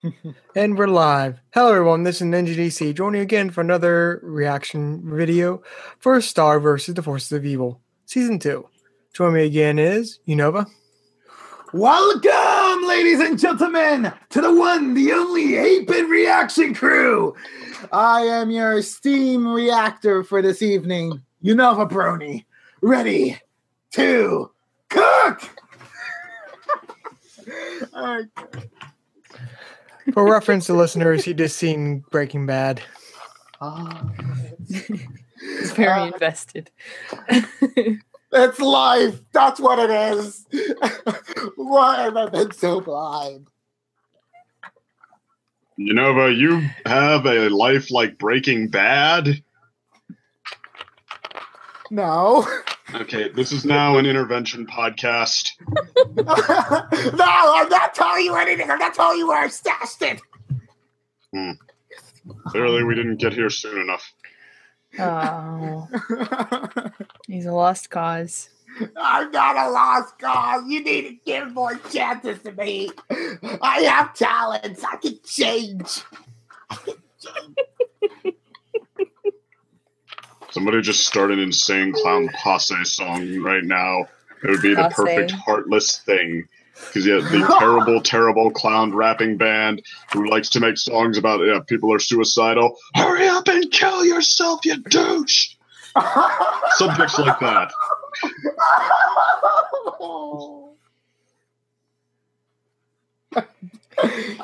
And we're live. Hello, everyone. This is Ninja DC, joining you again for another reaction video for Star versus the Forces of Evil, Season 2. Joining me again is Unova. Welcome, ladies and gentlemen, to the one, the only 8-bit reaction crew. I am your Steam Reactor for this evening, Unova Brony, ready to cook. All right. For reference to listeners, he just seen Breaking Bad. He's very invested. It's life. That's what it is. Why have I been so blind? Unova, you have a life like Breaking Bad? No. Okay, this is now an intervention podcast. No, I'm not telling you anything. I'm not telling you where I stashed it. Clearly, we didn't get here soon enough. Oh, he's a lost cause. I'm not a lost cause. You need to give more chances to me. I have talents. I can change. Somebody just start an insane clown posse song right now. It would be the perfect heartless thing. Because you have the terrible, terrible clown rapping band who likes to make songs about people are suicidal. Hurry up and kill yourself, you douche! Subjects like that.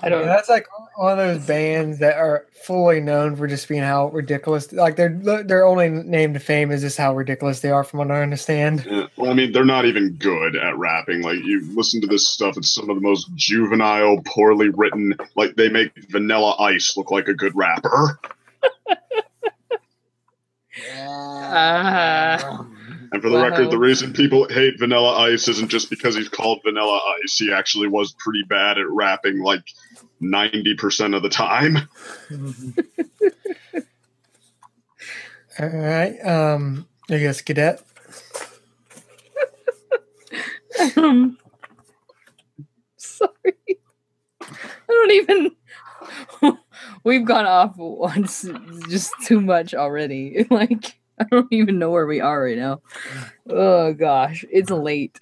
I don't know. That's like one of those bands that are fully known for just being how ridiculous. Like their only name to fame is just how ridiculous they are, from what I understand. Yeah, well, I mean, they're not even good at rapping. Like, you listen to this stuff, it's some of the most juvenile, poorly written. Like, they make Vanilla Ice look like a good rapper. And for the record, the reason people hate Vanilla Ice isn't just because he's called Vanilla Ice. He actually was pretty bad at rapping, like 90% of the time. All right. I guess Cadet. Sorry. I don't even. We've gone off once, just too much already. Like, I don't even know where we are right now. Oh gosh, it's late.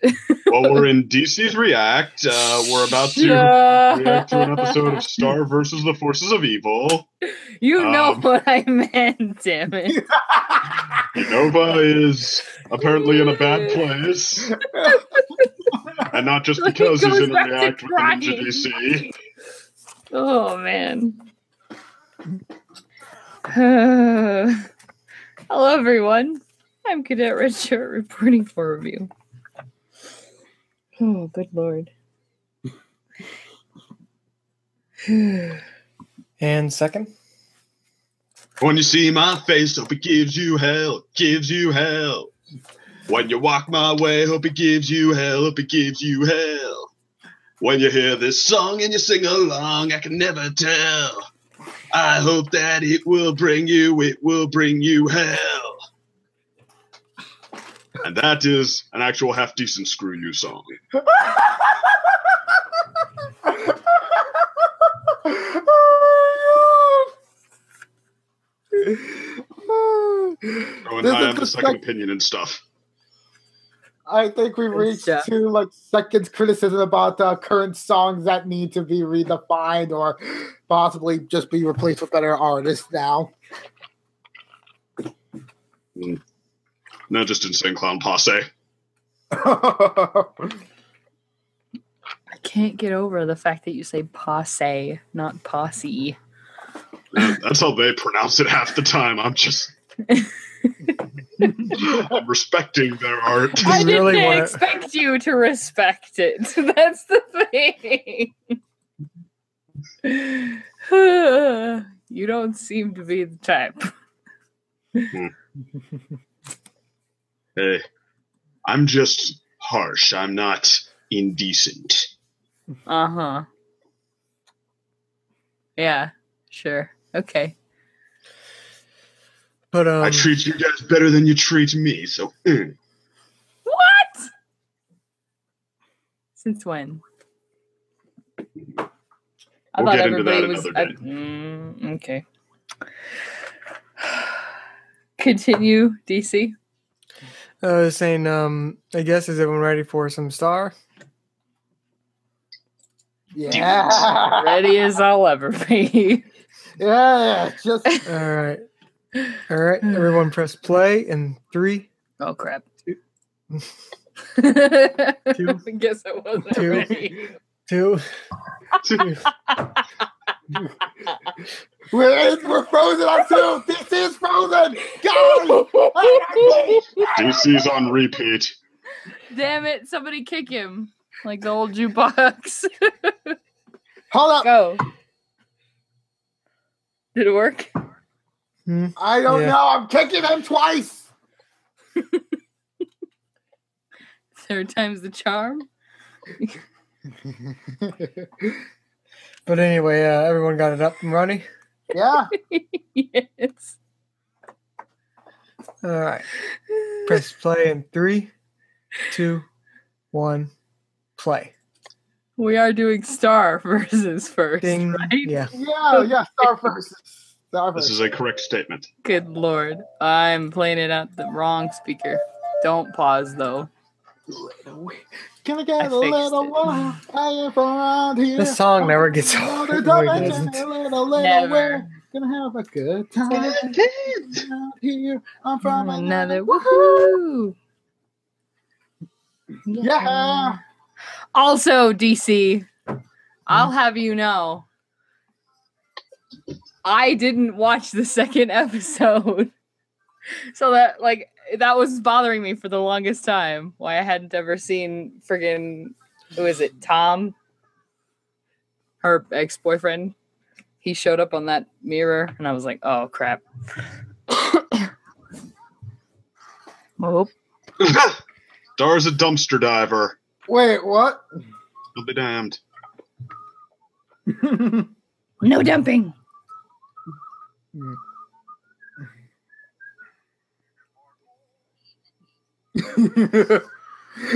Well, we're in DC's React. We're about to react to an episode of Star versus the Forces of Evil. You know what I meant, damn it. Unova is apparently in a bad place. And not just because he's in a React with the Ninja DC. Oh, man. Hello, everyone. I'm Cadet Redshirt reporting for review. Oh, good lord. And second. When you see my face, hope it gives you hell, gives you hell. When you walk my way, hope it gives you hell, hope it gives you hell. When you hear this song and you sing along, I can never tell. I hope that it will bring you hell. And that is an actual half-decent Screw You song. Going high on the second opinion and stuff. I think we reached to seconds criticism about current songs that need to be redefined or possibly just be replaced with better artists now. No, just insane clown posse. I can't get over the fact that you say posse, not posse. That's how they pronounce it half the time. I'm just... I'm respecting their art. I didn't expect you to respect it. That's the thing. You don't seem to be the type. Hey, I'm just harsh. I'm not indecent. Uh-huh. Yeah, sure. Okay. But I treat you guys better than you treat me, so... What? Since when? I We'll thought get into that everybody was. another day. Okay. Continue, DC. Saying, I guess, is everyone ready for some star? Yeah. Ready as I'll ever be. Yeah. Just All right. All right. Everyone press play in 3, Oh crap. Two. I guess I wasn't Two. ready. 2. we're frozen on 2. This is frozen. Go. DC's on repeat. Damn it! Somebody kick him like the old jukebox. Hold up. Go. Did it work? I don't Yeah. know. I'm kicking him twice. Third time's the charm. But anyway, everyone got it up and running. Yeah. Yes. All right. Press play in 3, 2, 1, play. We are doing Star versus first, Ding. right? Yeah. Yeah. Star versus. Star This versus. is a correct statement. Good lord. I'm playing it at the wrong speaker. Don't pause though. Can I I get a fixed little it. more fire from around here? This song never gets old. It really doesn't. A little way. Never. Gonna have a good time out here. I'm from Another woohoo! Yeah. Also, DC, I'll have you know, I didn't watch the second episode. So that was bothering me for the longest time. Why I hadn't ever seen friggin' who is it? Tom? Her ex-boyfriend. He showed up on that mirror and I was like, oh crap. Oh. Star's a dumpster diver. Wait, what? I'll be damned. No dumping.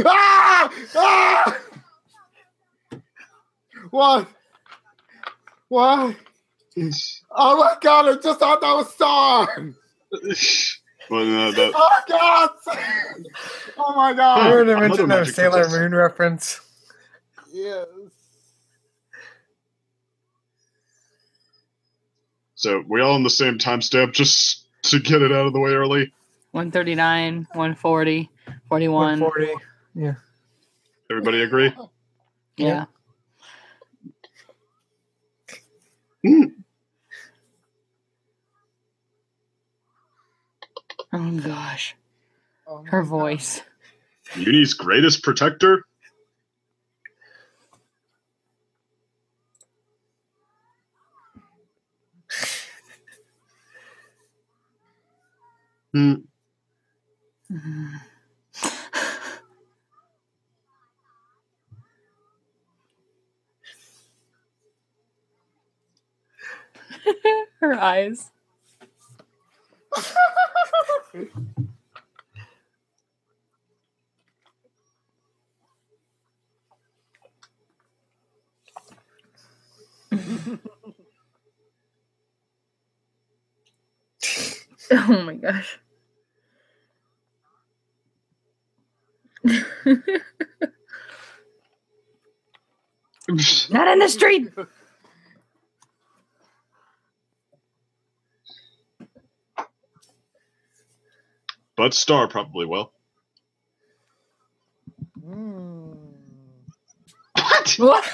Ah! Ah! What? What? Oh my god, I just thought that was Star! Well, no, that, Oh god! Oh my I god! heard him Another mention a Magic Sailor Princess. Moon reference. Yes. so we all on the same timestamp just to get it out of the way early. 139, 140, 41. 140. Yeah. Everybody agree? Yeah. Oh gosh. Oh my Her God. voice. Mewni's greatest protector? Hmm. Her eyes. Oh my gosh. Not in the street. But Star probably will. What? What?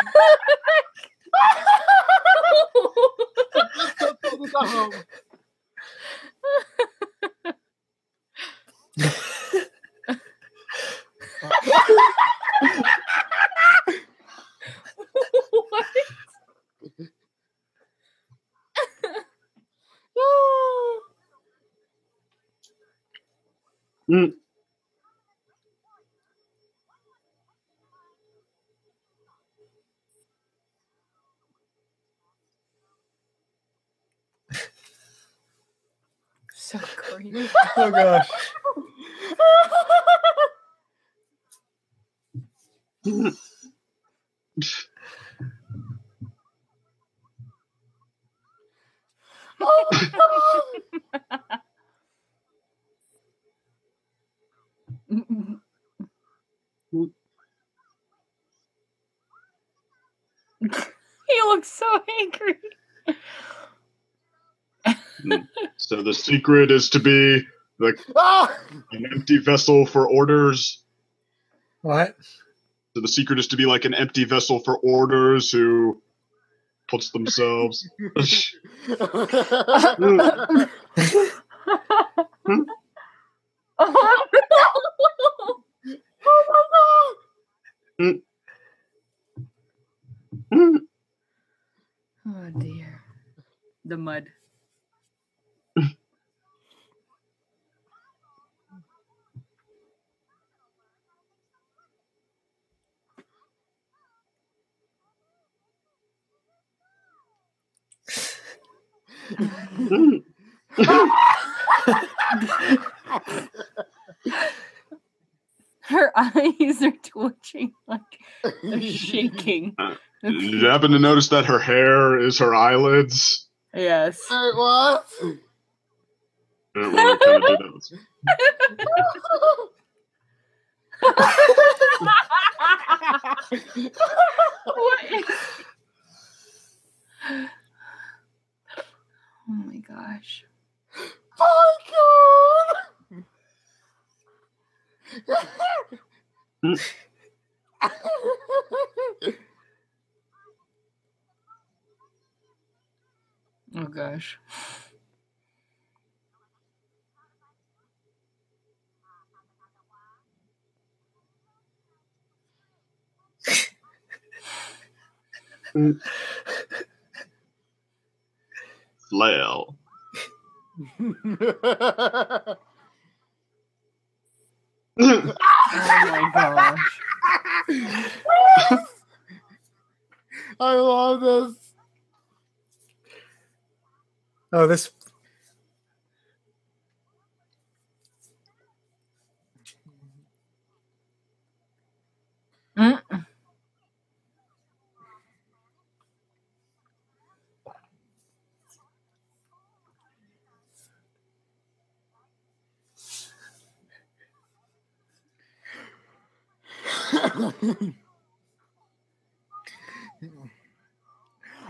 What? Mm. So creepy. Oh gosh. He looks so angry. So the secret is to be an empty vessel for orders. What? So the secret is to be like an empty vessel for orders who puts themselves. Oh dear. The mud. Her eyes are twitching, like they're shaking. Did you happen to notice that her hair is her eyelids? Yes. What? Well, I kind of do that. What is... Oh my gosh. Oh God! Oh gosh. Flail. Oh my gosh. I love this. Oh, this. Mm.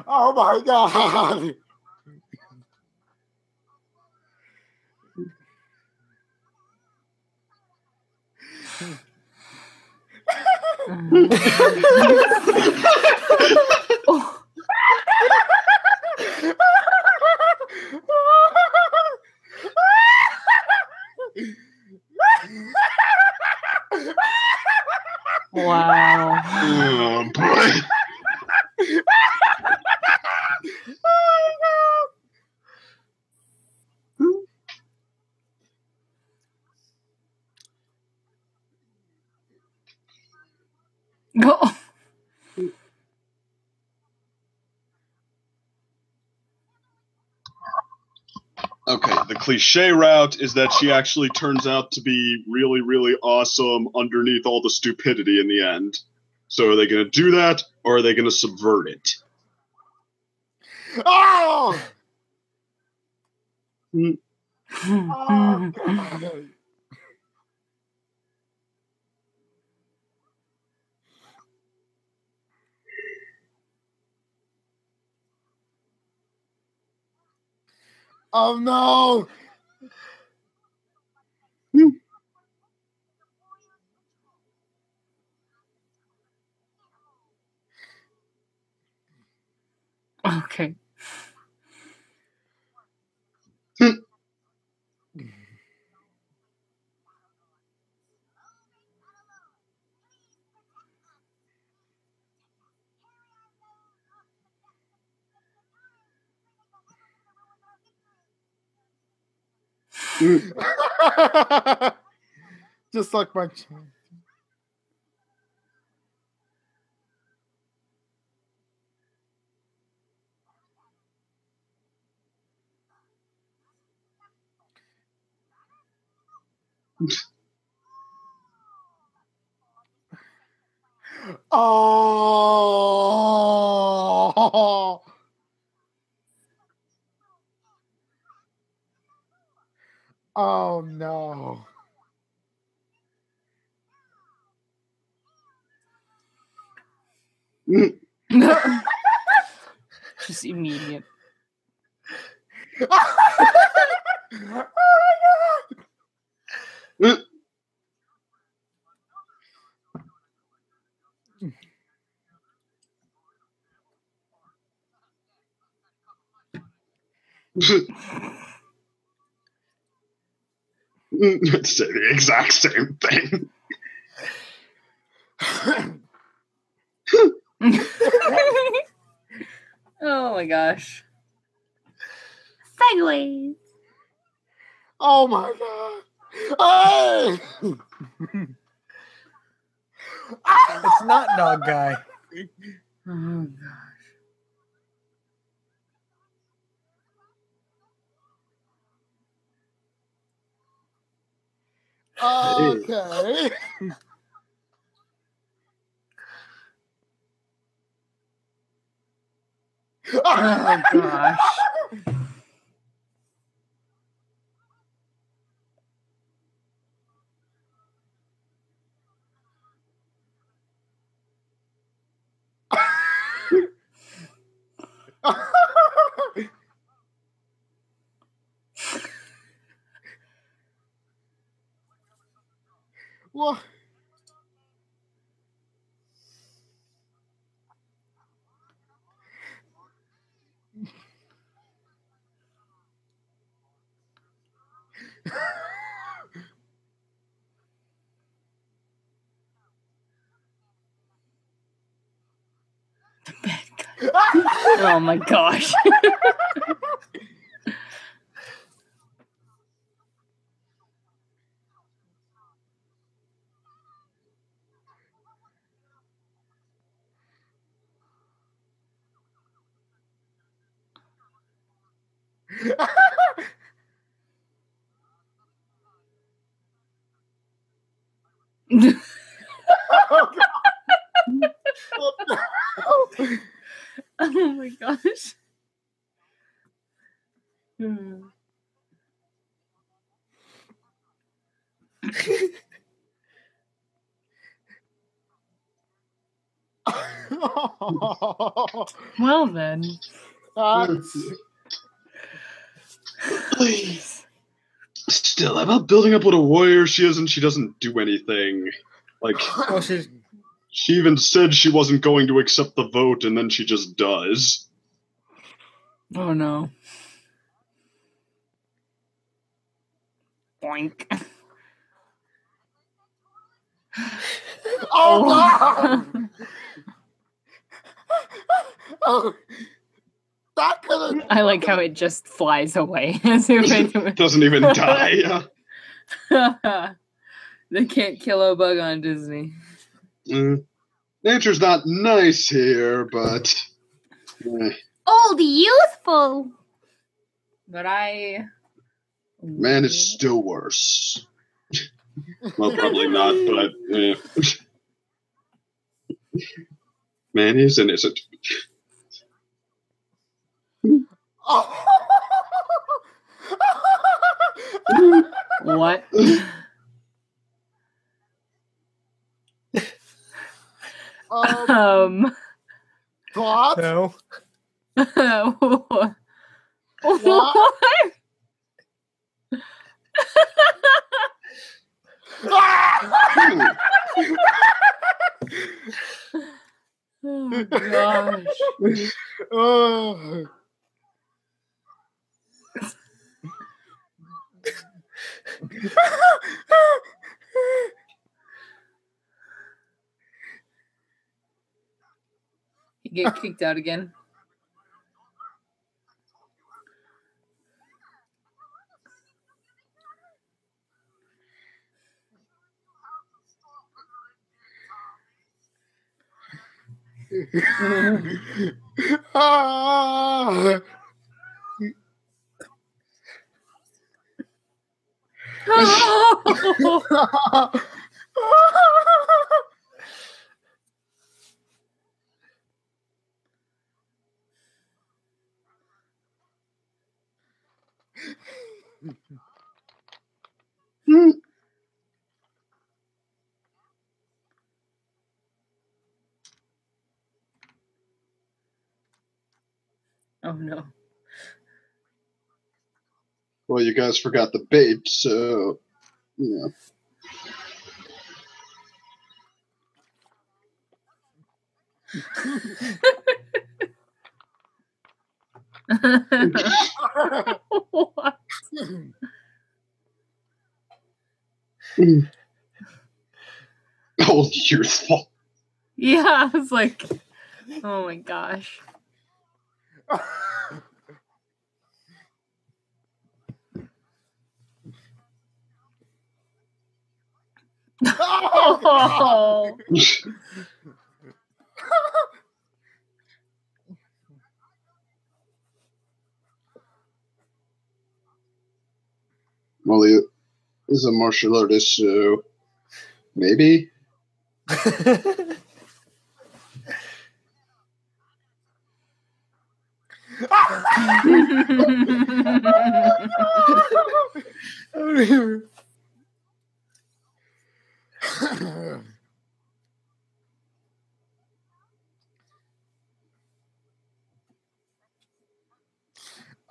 Oh my God! Oh. Wow. Oh boy. Go. Okay, the cliche route is that she actually turns out to be really, really awesome underneath all the stupidity in the end. So are they going to do that, or are they going to subvert it? Oh! Mm. Oh, God. Oh no! Okay. Just like my chance. Oh! Oh no. Just immediate. Oh my god. I'd say the exact same thing. Oh my gosh. Segways. Oh my god. Oh! It's not Dog Guy. Oh gosh. Okay. Oh gosh. What? Oh my gosh. Oh god. Oh my gosh. Hmm. Well then. That's- Still, I'm not building up what a warrior she is, and she doesn't do anything. Like, Well, she's she even said she wasn't going to accept the vote, and then she just does. Oh no. Boink. Oh god. Oh. That could have. I like how it just flies away as if it Doesn't even die. They can't kill a bug on Disney. Nature's not nice here, but Old youthful. But I. man, it's still worse. Well, probably not, but man is innocent. Oh. What? What? no. What? Oh gosh. Oh. You get kicked out again. Ah. Oh no. Well, you guys forgot the bait, so you know. What? Oh, youthful. Yeah, I was like, oh my gosh. Oh. Well, he is a martial artist, so maybe.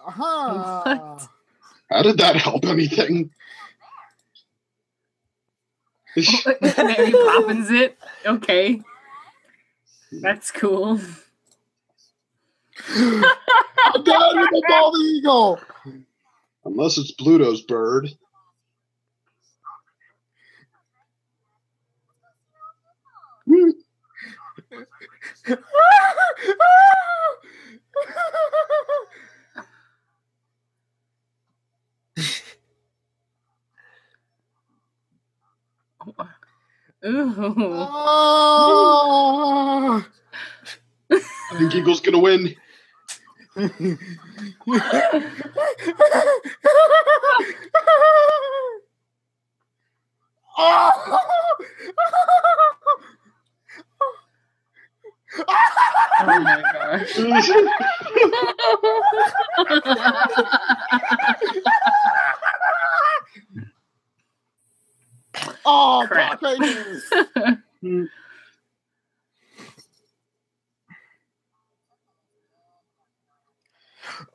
What? How did that help anything? Mary Poppins it. Okay. That's cool. Again with the bald eagle. Unless it's Pluto's bird. Ooh. Oh. I think Eagle's gonna win. Oh my gosh. Oh, Crap. cockroaches.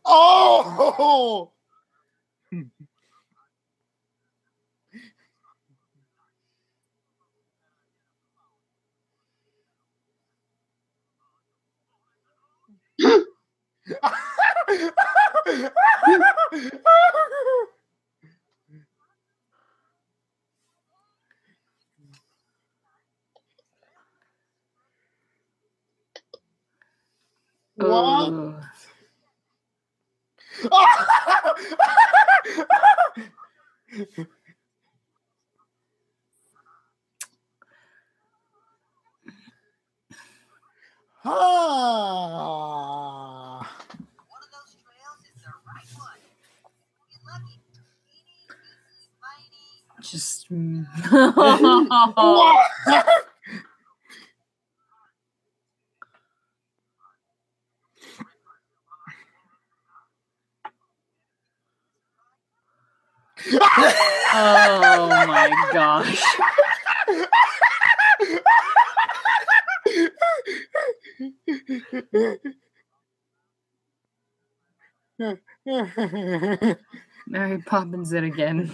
Oh. What? Ooh. Ah. Just. What? Oh my gosh. Mary Poppins it again.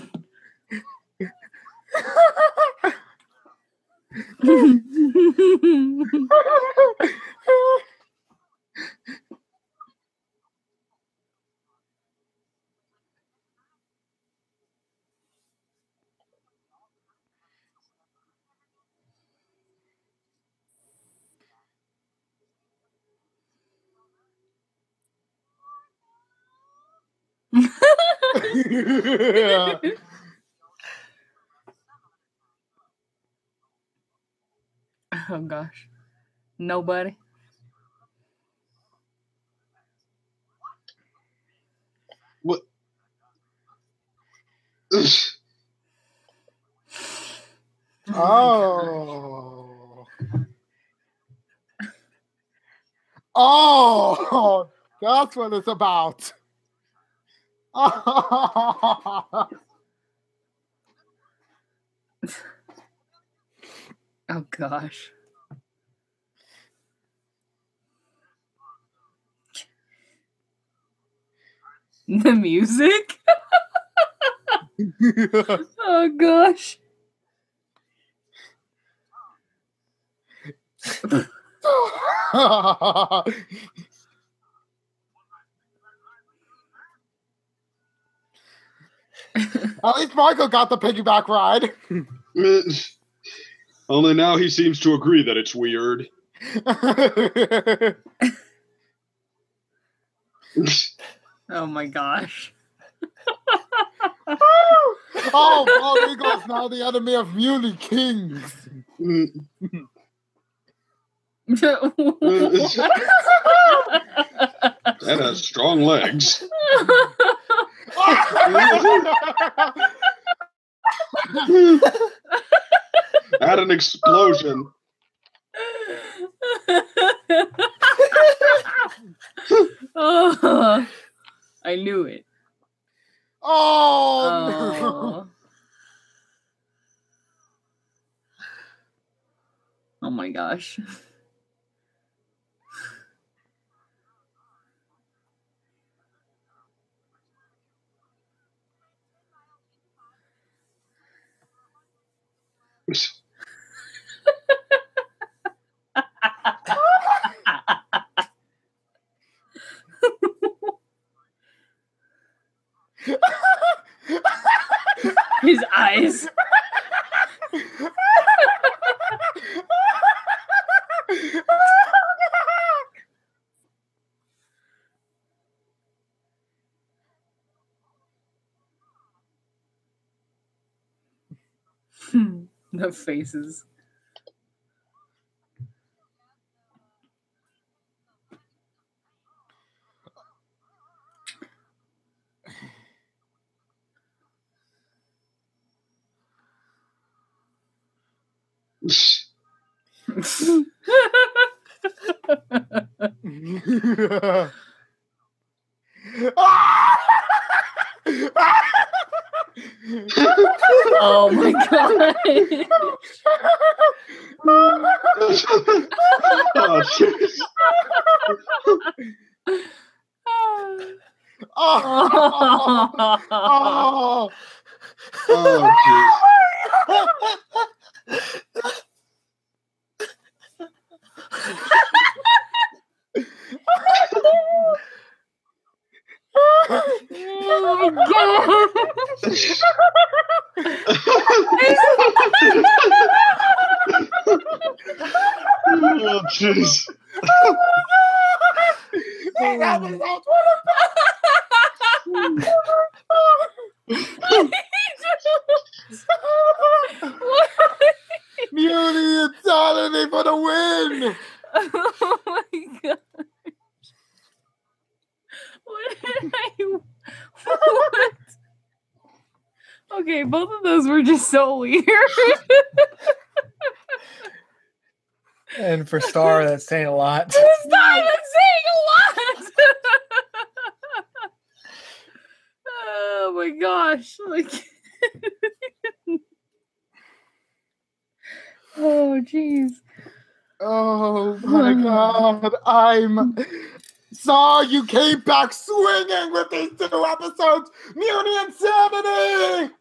Oh gosh. Nobody. What? Oh. Oh, that's what it's about. Oh gosh. The music? Oh gosh. At least Michael got the piggyback ride. Only now he seems to agree that it's weird. Oh my gosh. Oh, bald eagles now the enemy of Mewni kings. That has strong legs. At an explosion. Oh, I knew it. Oh, no. Oh. Oh my gosh. His eyes. The faces. Oh my god. Oh, jeez. Oh, Oh, jeez. Oh my god. Oh, jeez. Mewni and Saturday for the win! Oh my god. What did I... What? Okay, both of those were just so weird. And for Star, that's saying a lot. It's not even saying a lot. Oh my gosh. Like oh jeez. Oh my god, I'm... Saw you came back swinging with these 2 episodes! Mewni Insanity!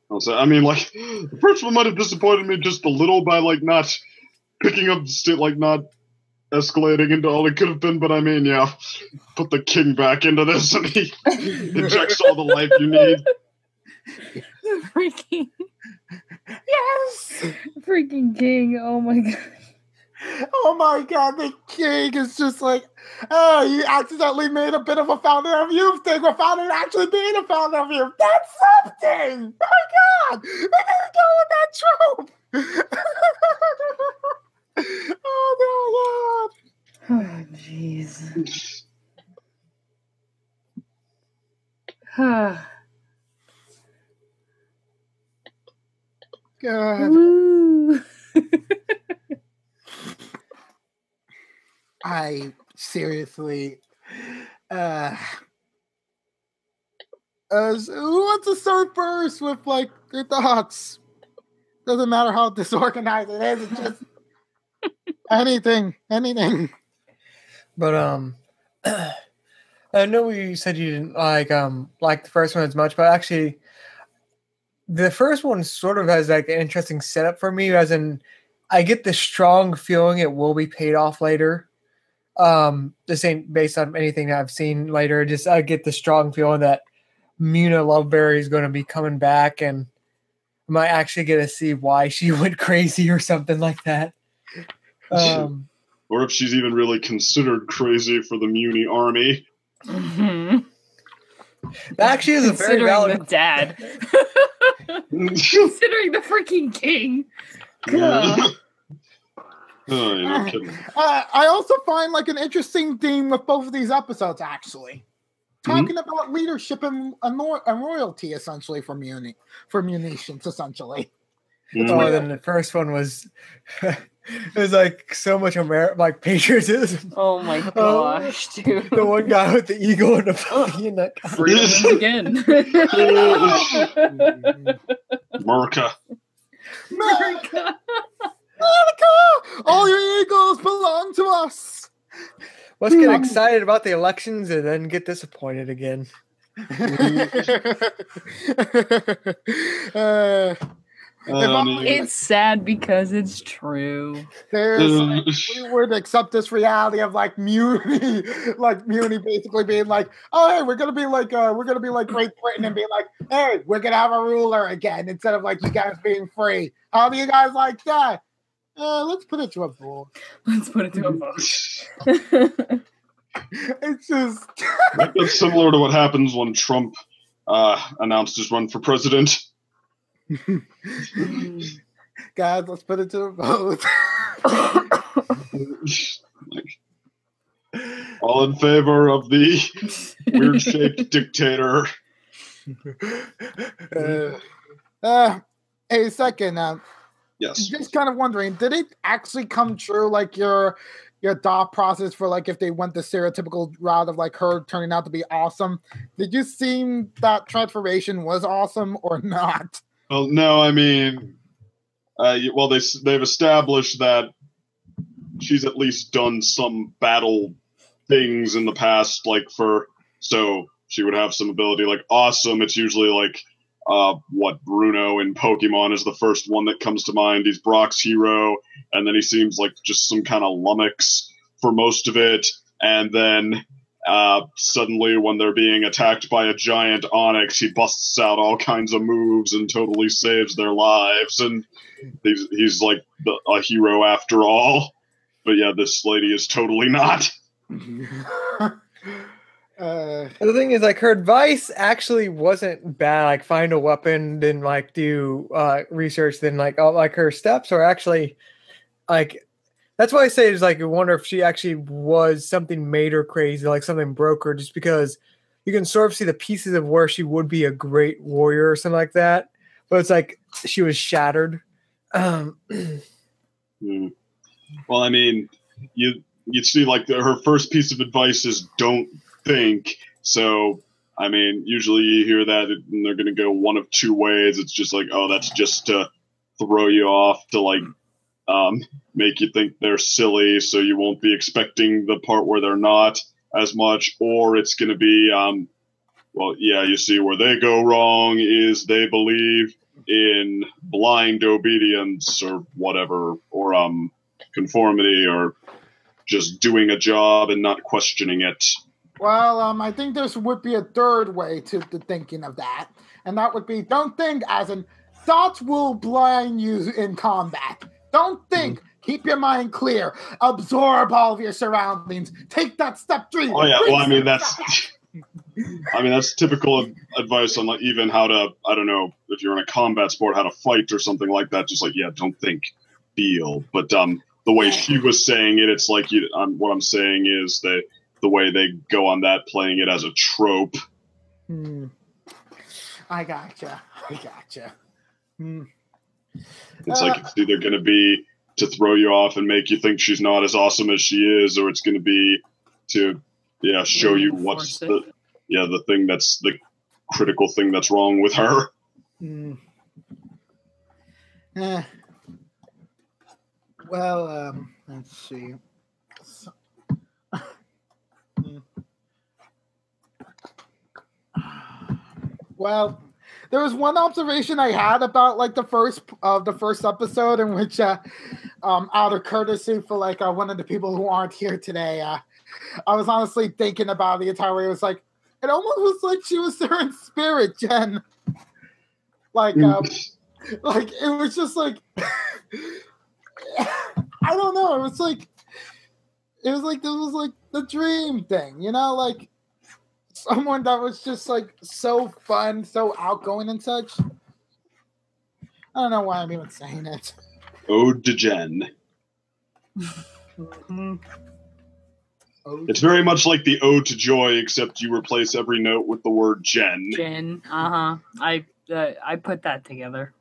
Also, I mean, like, the first one might have disappointed me just a little by, like, not picking up, like, not escalating into all it could have been, but I mean, yeah, put the king back into this and he injects all the life you need. Freaking Yes! freaking king. Oh my god. Oh my god, the king is just like, oh, you accidentally made a bit of a founder of youth thing without it actually being a founder of youth. That's something! Oh my god! They didn't go with that trope! Oh my god! Oh jeez. God. Woo. I seriously, who wants to start first with like your thoughts? Doesn't matter how disorganized it is. It's just anything. But I know you said you didn't like the first one as much, but actually, the first one sort of has like an interesting setup for me, as in I get the strong feeling it will be paid off later. This ain't based on anything that I've seen later. Just I get the strong feeling that Muna Loveberry is going to be coming back, and I might actually get to see why she went crazy or something like that. Or if she's even really considered crazy for the Mewni army. Mm-hmm. That actually is a very valid. The dad. Considering the freaking king. Yeah. Oh, you're not kidding. I also find like an interesting theme with both of these episodes, actually. Talking about leadership and royalty, essentially, for munitions, essentially. Oh, then the first one was it was like so much like patriotism. Oh my gosh, dude! The one guy with the eagle and the puppy and that guy. Freedom again. America. America! All your eagles belong to us. Let's get excited about the elections and then get disappointed again. It's sad because it's true. We would accept this reality of like Mewni basically being like, oh hey, we're gonna be like Great Britain and being like, hey, we're gonna have a ruler again instead of like you guys being free. How do you guys like that? Let's put it to a vote. Let's put it to a vote. It's just That's similar to what happens when Trump announced his run for president. Guys, let's put it to a vote. All in favor of the weird-shaped dictator. Hey, second. Yes. Just kind of wondering, did it actually come true? Like your thought process for like if they went the stereotypical route of like her turning out to be awesome? Did you seem that transformation was awesome or not? Well, no, I mean, they've established that she's at least done some battle things in the past, so she would have some ability. Like awesome, it's usually like Bruno in Pokemon is the first one that comes to mind. He's Brock's hero, and then he seems like just some kind of lummox for most of it, and then suddenly when they're being attacked by a giant onyx, he busts out all kinds of moves and totally saves their lives, and he's like a hero after all. But yeah, this lady is totally not. The thing is, like, her advice actually wasn't bad. Like, find a weapon, then like do research, then like her steps are actually like. That's why I say is like I wonder if she actually was something made her crazy, like something broke her, just because you can sort of see the pieces of where she would be a great warrior or something like that. But it's like she was shattered. Well, I mean, you'd see like her first piece of advice is don't think. So, I mean, usually you hear that and they're going to go one of two ways. It's just like, oh, that's just to throw you off, to like make you think they're silly, so you won't be expecting the part where they're not as much. Or it's going to be, well, yeah, you see where they go wrong is they believe in blind obedience or whatever, or conformity, or just doing a job and not questioning it. Well, I think there would be a third way to the thinking of that, and that would be don't think, as in thoughts will blind you in combat. Don't think. Keep your mind clear. Absorb all of your surroundings. Take that step 3. Oh yeah, well, I mean that's typical advice on like even how to, I don't know, if you're in a combat sport, how to fight or something like that. Just like, yeah, don't think, feel. But the way she was saying it, it's like what I'm saying is that the way they go on that, playing it as a trope. I gotcha. It's like it's either going to be to throw you off and make you think she's not as awesome as she is, or it's going to be to show you what's the thing that's the critical thing that's wrong with her. Well, let's see. Well, there was one observation I had about like the first episode in which, out of courtesy for like one of the people who aren't here today, I was honestly thinking about the entire way. It was like it almost was like she was there in spirit, Jen. Like, like it was just like I don't know. It was like this was like the dream thing, you know, like someone that was just like so fun, so outgoing and such. I don't know why I'm even saying it. Ode to Jen. Mm-hmm. It's very much like the Ode to Joy, except you replace every note with the word Jen. Jen. I put that together.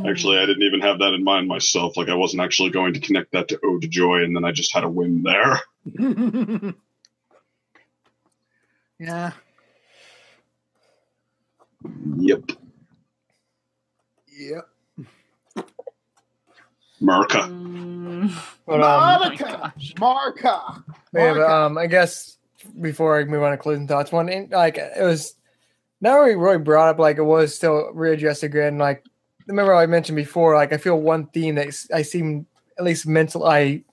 Actually, I didn't even have that in mind myself. Like, I wasn't actually going to connect that to Ode to Joy, and then I just had a whim there. Yeah. Yep. Yep. Marka. Marka. Yeah, but I guess before I move on to closing thoughts, one like it was not really brought up, like it was still readdressed again. Like remember I mentioned before, like I feel one theme that I seem at least mentally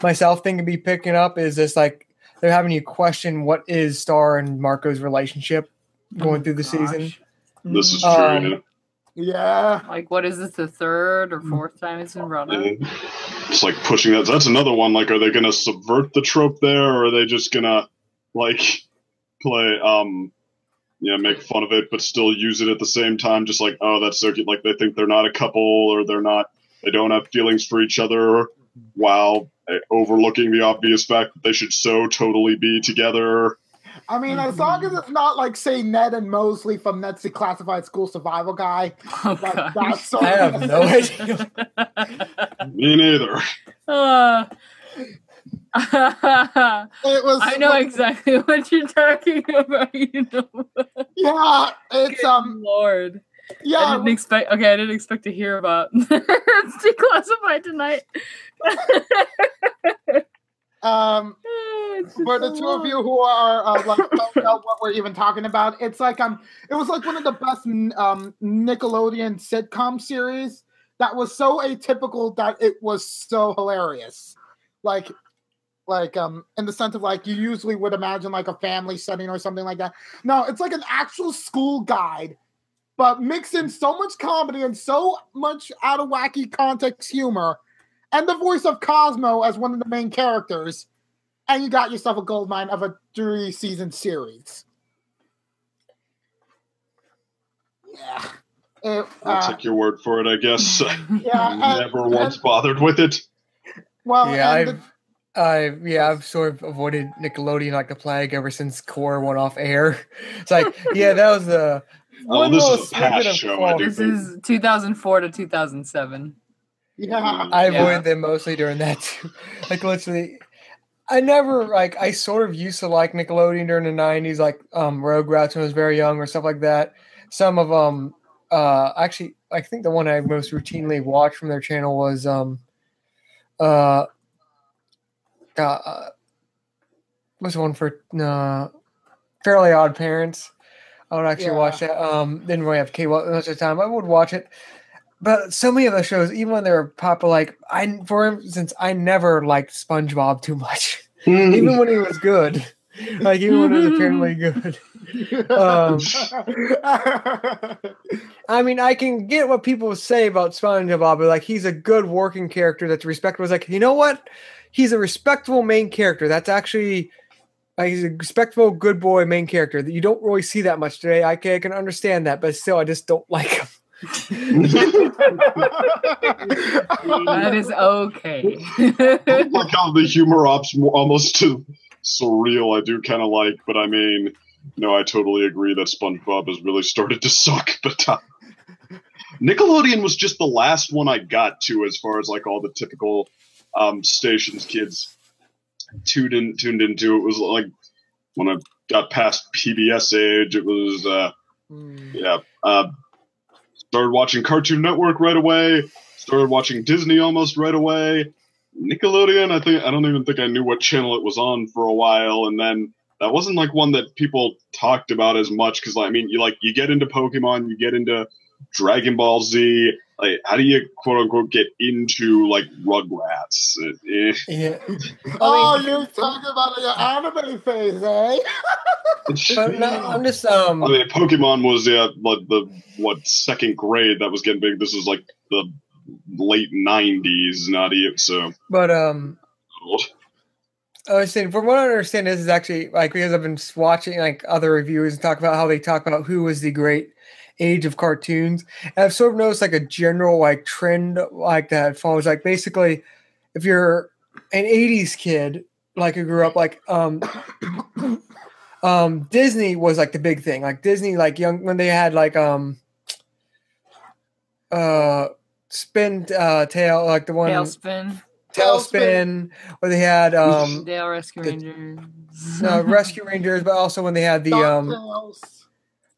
myself thinking be picking up is this, like they're having you question what is Star and Marco's relationship going through the season. This is true. Yeah. Like, what is this, the third or fourth time it's been brought up? It's like pushing that. That's another one. Like, are they going to subvert the trope there, or are they just going to, like, play, make fun of it, but still use it at the same time? Just like, oh, that's so cute. Like, they think they're not a couple, or they don't have feelings for each other, while overlooking the obvious fact that they should so totally be together. I mean, as long as it's not like, say, Ned and Mosley from Ned's Declassified School Survival Guy. Oh, like, that's so I have no idea. Me neither. I know exactly what you're talking about. You know. Yeah, it's Lord. Yeah, I didn't expect to hear about it's Declassified tonight. For the two of you who are like don't know what we're even talking about, it's like it was like one of the best Nickelodeon sitcom series that was so atypical that it was so hilarious. Like in the sense of like you usually would imagine like a family setting or something like that. No, it's like an actual school guide, but mixed in so much comedy and so much out of wacky context humor. And the voice of Cosmo as one of the main characters. And you got yourself a goldmine of a 3-season series. Yeah. I'll take your word for it, I guess. Yeah. Never once bothered with it. Well, yeah, I've sort of avoided Nickelodeon like the plague ever since Core went off air. It's like, yeah, that was the one this little is a past snippet of show. quality. This is 2004 to 2007. Yeah. I avoided them mostly during that too. Like literally, I sort of used to like Nickelodeon during the 90s, like Rugrats when I was very young or stuff like that. Some of them, actually, I think the one I most routinely watched from their channel was what's the one for Fairly Odd Parents. I would actually watch that. Didn't really have cable much of the time. I would watch it. But so many of those shows, even when they were popular, like for instance, I never liked SpongeBob too much, even when he was good. Like even when he was apparently good. I mean, I can get what people say about SpongeBob, but like he's a good working character that's respectable. It's like, you know what? He's a respectable main character. That's actually he's a respectable, good boy main character that you don't really see that much today. I can understand that, but still, I just don't like him. That is okay. Like how the humor ops almost too surreal. I do kind of like, but I mean, no, I totally agree that SpongeBob has really started to suck. But Nickelodeon was just the last one I got to, as far as like all the typical stations kids tuned into. It was like when I got past PBS age, it was started watching Cartoon Network right away. Started watching Disney almost right away. Nickelodeon, I don't even think I knew what channel it was on for a while, and then that wasn't like one that people talked about as much because I mean you get into Pokemon, you get into Dragon Ball Z. Like, how do you quote unquote get into like Rugrats? Yeah. You're talking about your anime phase, eh? But no, I'm just I mean, Pokemon was like the second grade that was getting big. This is like the late '90s, not even so. But I was saying, from what I understand, this is actually like because I've been watching like other reviewers and talk about how they talk about who was the great age of cartoons. And I've sort of noticed like a general like trend like that follows like basically if you're an 80s kid, like who grew up like Disney was like the big thing. Like Disney, like young when they had like spin tail, like the one Tailspin, where they had Dale Rescue Rangers. Rescue Rangers, but also when they had the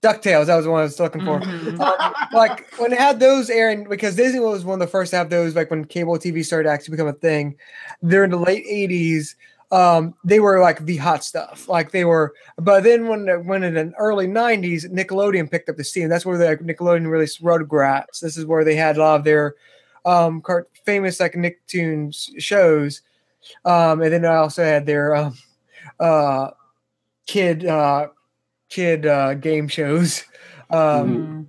DuckTales, that was the one I was looking for. Like when they had those airing, because Disney was one of the first to have those, like when cable TV started to actually become a thing. They're in the late 80s. They were like the hot stuff. Like they were, but then when in the early 90s, Nickelodeon picked up the steam. That's where Nickelodeon released Rugrats. This is where they had a lot of their famous like Nicktoons shows. And then I also had their kid game shows. But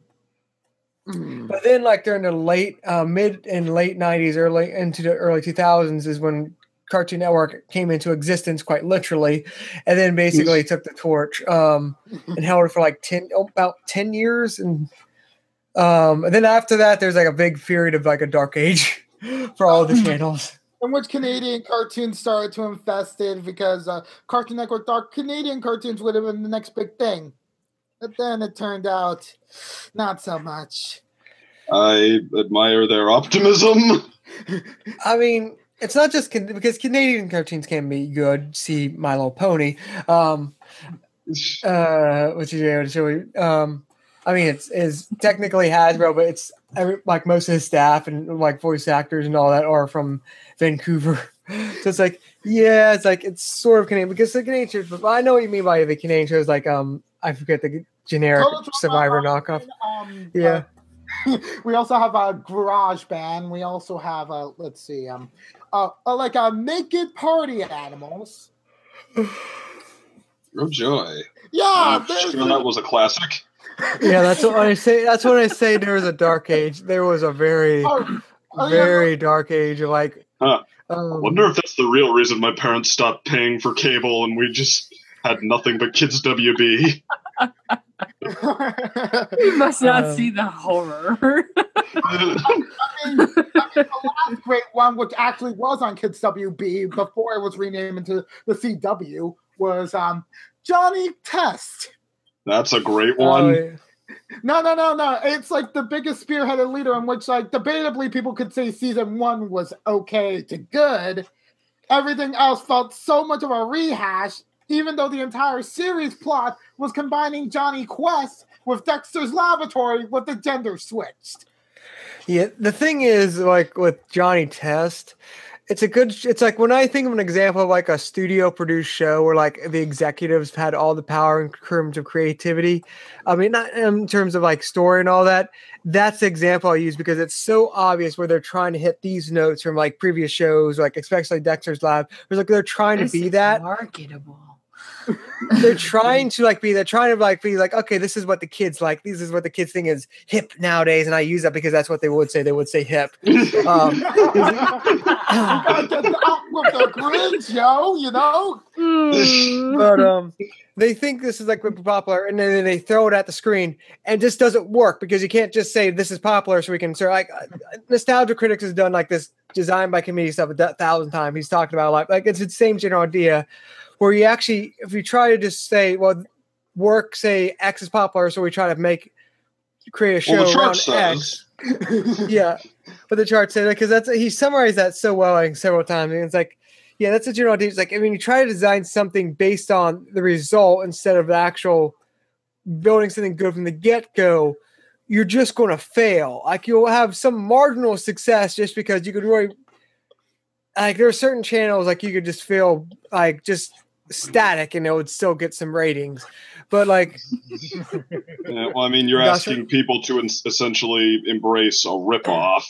then like during the late mid and late 90s, early into the early 2000s is when Cartoon Network came into existence quite literally, and then basically took the torch and held it for like about 10 years. And then after that, there's like a big period of like a dark age for all the channels. In which Canadian cartoons started to infest it because Cartoon Network thought Canadian cartoons would have been the next big thing. But then it turned out not so much. I admire their optimism. I mean, it's not just because Canadian cartoons can be good. See My Little Pony, which is able to show you. I mean, it's technically Hasbro, but it's like most of the staff and like voice actors and all that are from Vancouver. So it's like, yeah, it's sort of Canadian because the Canadian shows. But I know what you mean by the Canadian shows. Like, I forget the generic Survivor knockoff. Yeah. We also have a Garage Band. We also have a like a Naked Party Animals. Oh joy! Yeah, sure that was a classic. Yeah, that's what I say. That's when I say there was a dark age. There was a very, very dark age of like. I wonder if that's the real reason my parents stopped paying for cable and we just had nothing but Kids WB. You must not see the horror. I mean, the last great one, which actually was on Kids WB before it was renamed into the CW, was Johnny Test. That's a great one. Yeah. No. It's like the biggest spearheaded leader in which, like, debatably people could say season 1 was okay to good. Everything else felt so much of a rehash, even though the entire series plot was combining Johnny Quest with Dexter's Laboratory with the gender switched. Yeah, the thing is, like with Johnny Test, it's like when I think of an example of like a studio produced show where like the executives had all the power in terms of creativity. I mean, not in terms of like story and all that. That's the example I use because it's so obvious where they're trying to hit these notes from like previous shows, like especially Dexter's Lab. It's like they're trying to be that marketable. They're trying to be like, okay, this is what the kids like. This is what the kids think is hip nowadays, and I use that because that's what they would say. They would say hip. You gotta get out with the grids, yo. You know. But they think this is like popular, and then they throw it at the screen, and it just doesn't work because you can't just say this is popular, so we can like Nostalgia Critics has done like this design by committee stuff 1,000 times. He's talking about like it's the same general idea. Where you actually, if you try to just say, well, say X is popular, so we try to create a show around X. Yeah, but the chart says because he summarized that so well like several times. And it's like, yeah, that's a general idea. It's like, I mean, you try to design something based on the result instead of the actual building something good from the get-go. You're just going to fail. Like you'll have some marginal success just because you could really like there are certain channels like you could just feel like just static and it would still get some ratings, but like Yeah, well, I mean, you're asking people to essentially embrace a ripoff.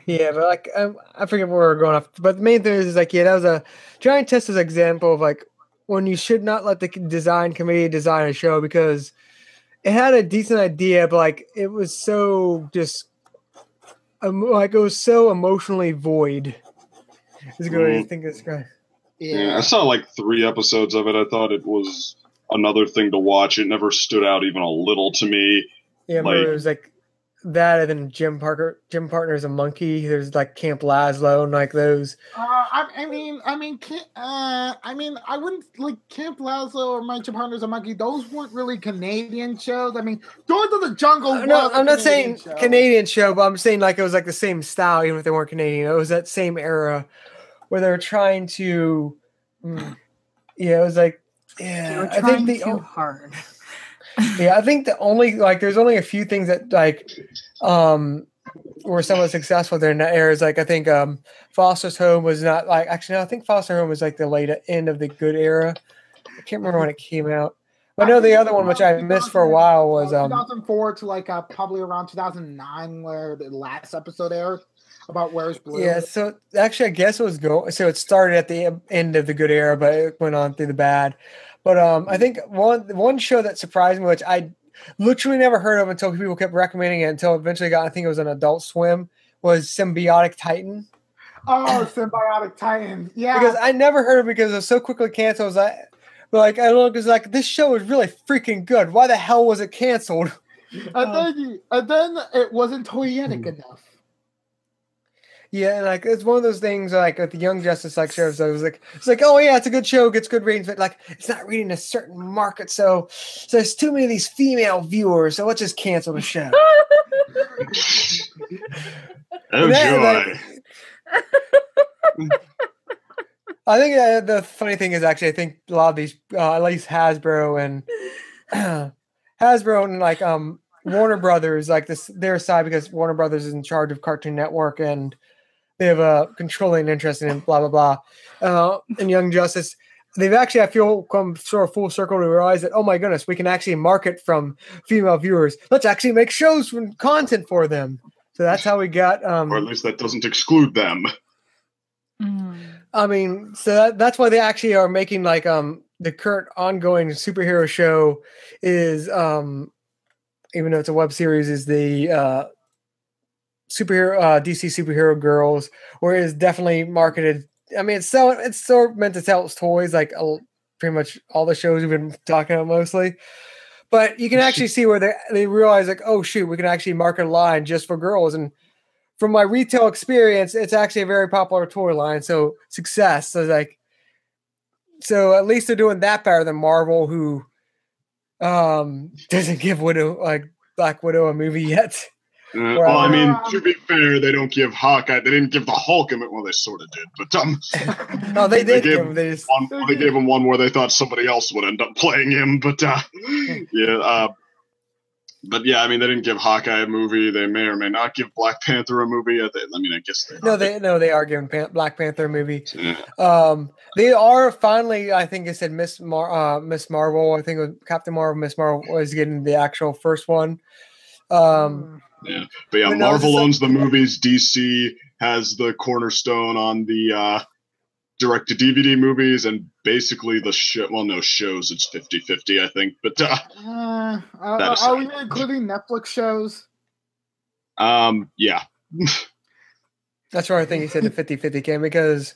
yeah, but like I forget where we're going off. But the main thing is like, yeah, that was a giant test as an example of like when you should not let the design committee design a show because it had a decent idea, but like it was so just like it was so emotionally void. Is a good way to think of this guy. Yeah, I saw like 3 episodes of it. I thought it was another thing to watch. It never stood out even a little to me. Yeah, I remember it was like that, and then Jim Partner's a monkey. There's like Camp Lazlo and like those. I mean, I wouldn't like Camp Lazlo or My Jim Partner's a Monkey. Those weren't really Canadian shows. I mean, George of the Jungle. No, I'm not saying Canadian show, but I'm saying like it was like the same style, even if they weren't Canadian. It was that same era where they were trying to. Yeah, it was like they were trying too hard. Yeah, I think the only like there's only a few things that like were somewhat successful during that era. Is like I think Foster's Home was not like actually no, I think Foster Home was like the late end of the good era. I can't remember when it came out. But I know the other one which I missed for a while was 2004 to like probably around 2009 where the last episode aired about Where's Blue. Yeah, so actually I guess it was so it started at the end of the good era, but it went on through the bad. But I think one show that surprised me, which I literally never heard of until people kept recommending it until eventually got, I think it was an Adult Swim, was Symbiotic Titan. Oh, Symbiotic Titan. Yeah. Because I never heard of it because it was so quickly canceled. I was like, this show is really freaking good. Why the hell was it canceled? And then it wasn't toyetic enough. Yeah, and like it's one of those things like with the Young Justice like shows. So it's like, oh yeah, it's a good show, gets good ratings, but like it's not reading a certain market, so there's too many of these female viewers, so let's just cancel the show. Oh joy! I think the funny thing is actually I think a lot of these, at least Hasbro and like Warner Brothers, like their side because Warner Brothers is in charge of Cartoon Network and they have a controlling interest in blah, blah, blah. In Young Justice, they've actually, I feel, come sort of full circle to realize that, oh my goodness, we can actually market from female viewers. Let's actually make shows and content for them. So that's how we got. Or at least that doesn't exclude them. I mean, so that's why they actually are making like the current ongoing superhero show is, even though it's a web series, is the superhero DC Superhero Girls, where it is definitely marketed. I mean, it's sort of meant to sell its toys, like pretty much all the shows we've been talking about mostly. But you can actually see where they realize like, oh shoot, we can actually market a line just for girls. And from my retail experience, it's actually a very popular toy line. So success. So at least they're doing that better than Marvel, who doesn't give Black Widow a movie yet. Well, I mean, to be fair, they don't give Hawkeye. They didn't give the Hulk a movie. Well, they sort of did, but no, they did. They gave him one where they thought somebody else would end up playing him. But yeah, but yeah, I mean, they didn't give Hawkeye a movie. They may or may not give Black Panther a movie. I mean, I guess they are giving Black Panther a movie. Yeah. They are finally. I think it said Miss Marvel. I think it was Captain Marvel. Miss Marvel was getting the actual first one. Yeah, but yeah, Marvel owns the movies. DC has the cornerstone on the direct-to-DVD movies, and basically the shows. It's 50-50, I think. But are we including Netflix shows? Yeah. That's where I think he said the 50-50 came because,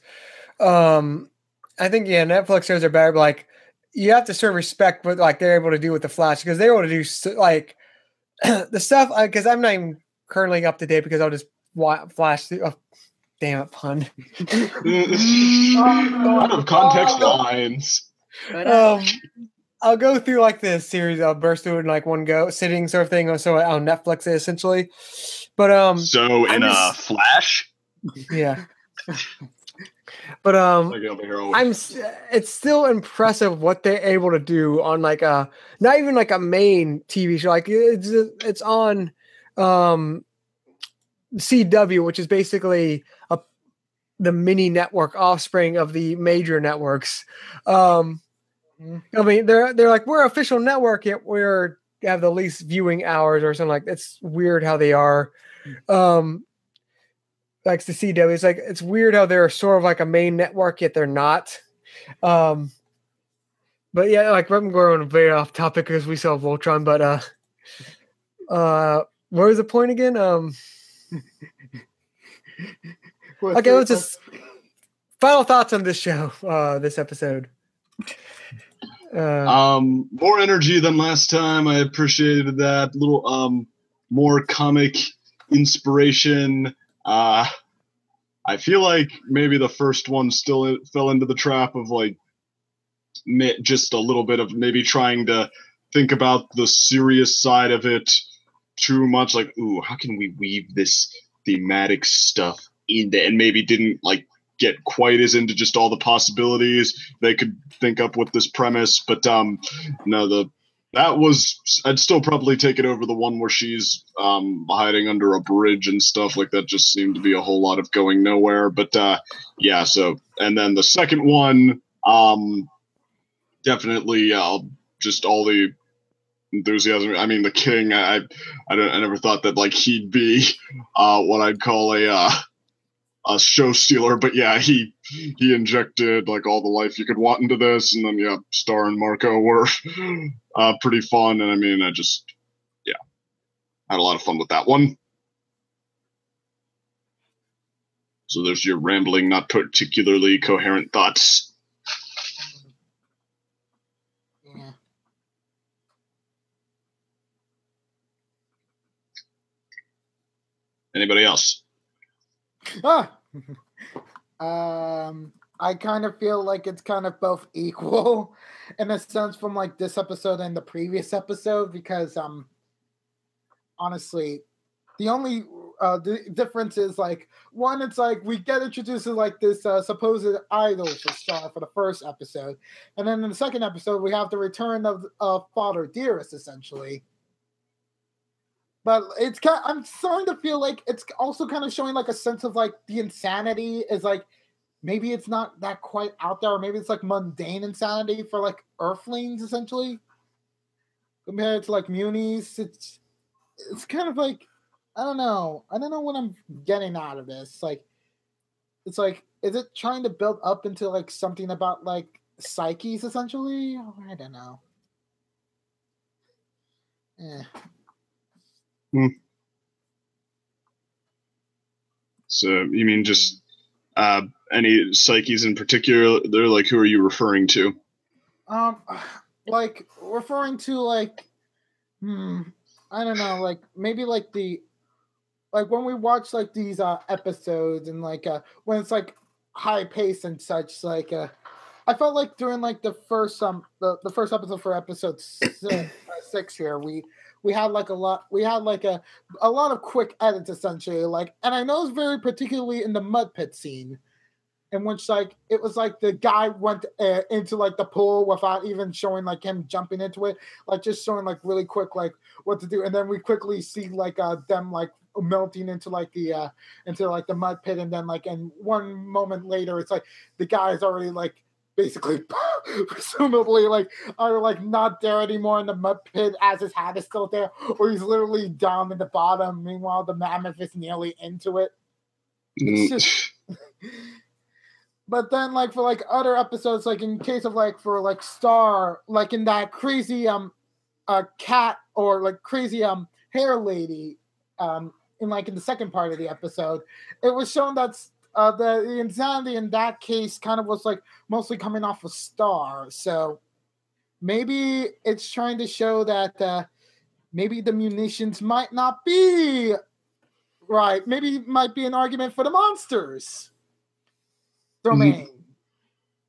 I think Netflix shows are better. But like, you have to sort of respect what like they're able to do with the Flash because they're able to do like. The stuff because I'm not even currently up to date because I'll just flash through. Oh, damn it, pun. Out of context lines. I'll go through like this series. I'll burst through it in like one go, sitting sort of thing. So on Netflix essentially, but So in a Flash. Yeah. But it's still impressive what they're able to do on like not even like a main TV show. Like it's on CW, which is basically the mini network offspring of the major networks. I mean, they're like, we're official network, yet we're have the least viewing hours or something like that. It's weird how they are. Like the CW, it's like it's weird how they're sort of like a main network, yet they're not. But yeah, like I'm going very off topic because we saw Voltron, but where was the point again? Okay, let's just final thoughts on this show, this episode. More energy than last time. I appreciated that. Little more comic inspiration. I feel like maybe the first one still fell into the trap of like just a little bit of maybe trying to think about the serious side of it too much. Like, ooh, how can we weave this thematic stuff in there? And maybe didn't like get quite as into just all the possibilities they could think up with this premise. But no, I'd still probably take it over the one where she's hiding under a bridge and stuff like that. Just seemed to be a whole lot of going nowhere. But yeah, so and then the second one, definitely just all the enthusiasm. I mean, the king. I never thought that like he'd be what I'd call a show stealer, but yeah, he injected like all the life you could want into this, and then yeah, Star and Marco were pretty fun, and I mean, I just had a lot of fun with that one. So there's your rambling, not particularly coherent thoughts. Yeah. Anybody else? I kind of feel like it's kind of both equal in a sense from like this episode and the previous episode, because honestly, the only the difference is like one, it's like we get introduced to like this supposed idol for Star for the first episode, and then in the second episode we have the return of Father Dearest essentially. But it's kind I'm starting to feel like it's also kind of showing like a sense of like the insanity is like maybe it's not that quite out there, or maybe it's like mundane insanity for like Earthlings essentially compared to like Mewni's. It's kind of like I don't know what I'm getting out of this. Like it's like is it trying to build up into like something about like psyches essentially? I don't know. So you mean just any psyches in particular? They're like, who are you referring to? Like referring to like, I don't know, like maybe like the, like when we watch like these episodes and like when it's like high pace and such, like I felt like during like the first the first episode for episode 6 here, we had like a lot of quick edits essentially, like, and I know it's very particularly in the mud pit scene in which like it was like the guy went into like the pool without even showing like him jumping into it, like just showing like really quick like what to do, and then we quickly see like them like melting into like the mud pit, and then like in one moment later it's like the guy is already like basically presumably like are like not there anymore in the mud pit as his hat is still there, or he's literally down in the bottom. Meanwhile, the mammoth is nearly into it. It's just but then like for like other episodes, like in case of like for like Star, like in that crazy cat or like crazy hair lady in like in the second part of the episode, it was shown that's the insanity in that case kind of was like mostly coming off of Star. So maybe it's trying to show that maybe the munitions might not be right. Maybe it might be an argument for the monsters domain.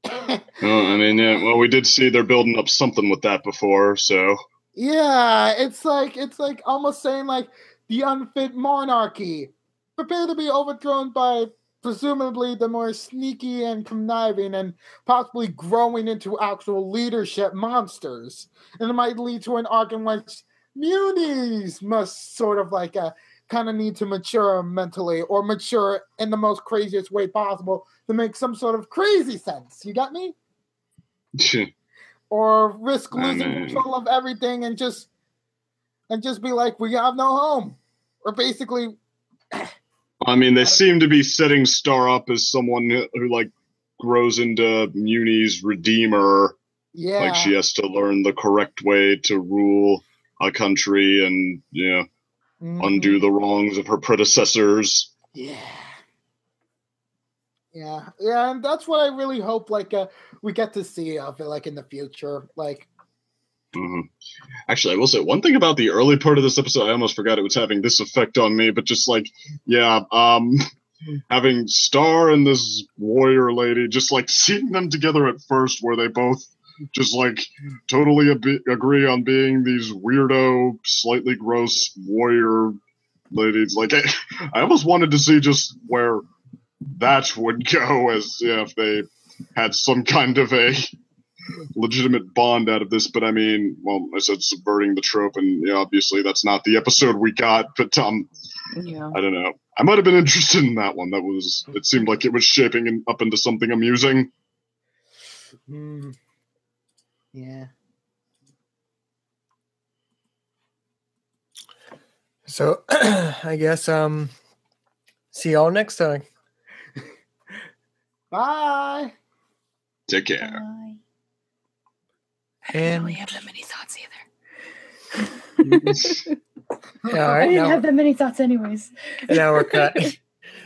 Well, I mean, yeah. Well, we did see they're building up something with that before, so yeah, it's like almost saying like the unfit monarchy prepare to be overthrown by presumably the more sneaky and conniving and possibly growing into actual leadership monsters. And it might lead to an arc in which Munis must sort of like kind of need to mature mentally, or mature in the most craziest way possible to make some sort of crazy sense. You got me? Or risk losing control of everything and just be like, we have no home. Or basically, I mean, they seem to be setting Star up as someone who like grows into Mewni's redeemer. yeah, Like she has to learn the correct way to rule a country and undo the wrongs of her predecessors. Yeah, and that's what I really hope. Like, we get to see of it, like in the future. Like, Actually, I will say one thing about the early part of this episode. I almost forgot it was having this effect on me, but just like, having Star and this warrior lady, just like seeing them together at first, where they both just like totally agree on being these weirdo, slightly gross warrior ladies. Like, I almost wanted to see just where that would go, as if they had some kind of a legitimate bond out of this. But I mean, well, I said subverting the trope, and obviously that's not the episode we got. But I don't know. I might have been interested in that one. It seemed like it was shaping up into something amusing. Yeah. So I guess see y'all next time. Bye. Take care. Bye. I And didn't really have that many thoughts either. all right, I didn't have that many thoughts anyways. now we're cut.